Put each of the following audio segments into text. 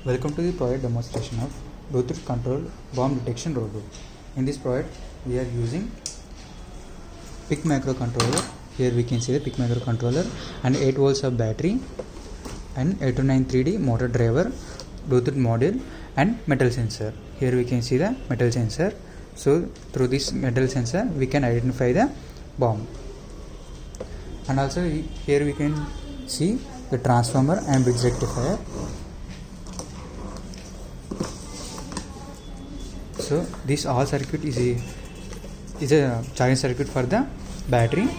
Welcome to the project demonstration of Bluetooth control bomb detection robot. In this project we are using PIC microcontroller. Here we can see the PIC microcontroller and 8 volts of battery and 8293D motor driver, Bluetooth module and metal sensor. Here we can see the metal sensor. So through this metal sensor we can identify the bomb. And also here we can see the transformer and bridge rectifier. So this all circuit is a charging circuit for the battery.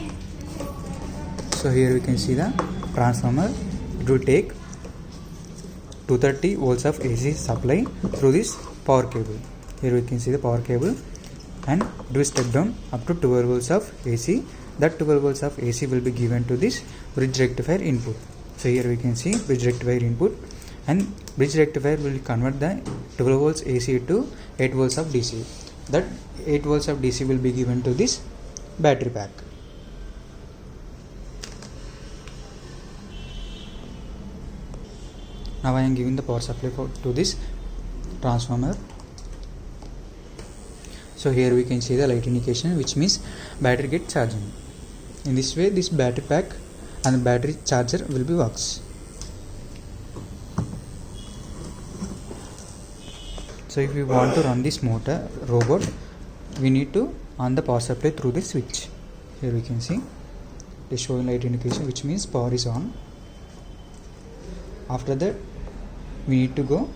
So here we can see the transformer. It will take 230 volts of AC supply through this power cable. Here we can see the power cable, and it will step down up to 12 volts of AC. That 12 volts of AC will be given to this bridge rectifier input. So here we can see bridge rectifier input, and bridge rectifier will convert the 12 volts AC to 8 volts of DC. That 8 volts of DC will be given to this battery pack. Now I am giving the power supply to this transformer. So here we can see the light indication, which means battery get charging. In this way this battery pack and the battery charger will be works. So if we want to run this motor robot, we need to on the power supply through the switch. Here we can see it is showing light indication, which means power is on. After that we need to go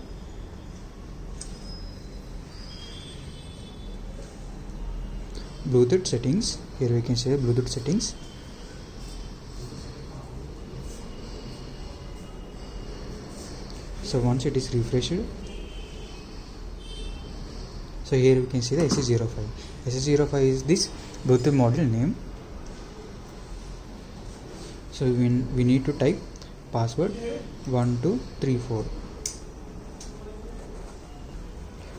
Bluetooth settings. Here we can see the Bluetooth settings. So once it is refreshed, so here we can see the SC05. SC05 is this Bluetooth module name. So we need to type password 1234.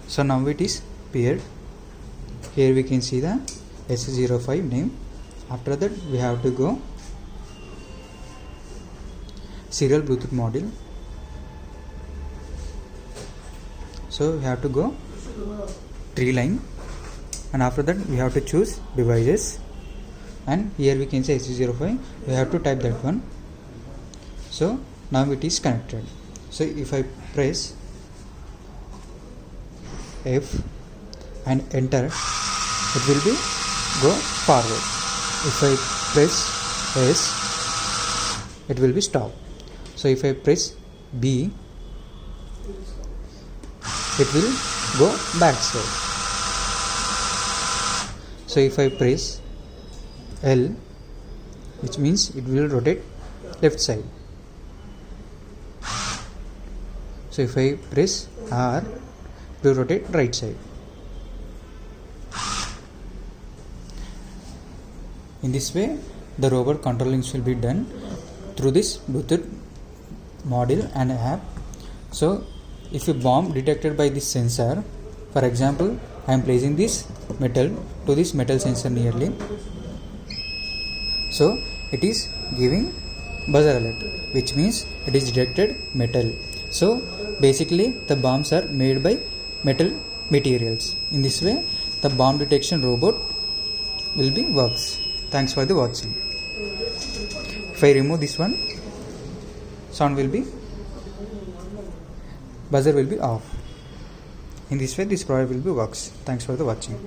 So now it is paired. Here we can see the SC05 name. After that we have to go serial Bluetooth module. So we have to go tree line, and after that we have to choose devices, and here we can say SC05. We have to type that one. So now it is connected. So if I press F and enter, it will be go forward. If I press S, it will be stop. So if I press B, it will go back side. So if I press L, which means it will rotate left side. So if I press R, it will rotate right side. In this way the robot controlling will be done through this Bluetooth module and app. So if a bomb detected by this sensor, for example I am placing this metal to this metal sensor nearly, so it is giving buzzer alert, which means it is detected metal. So basically the bombs are made by metal materials. In this way the bomb detection robot will be works. Thanks for the watching. If I remove this one, sound will be, buzzer will be off. In this way this product will be works. Thanks for the watching.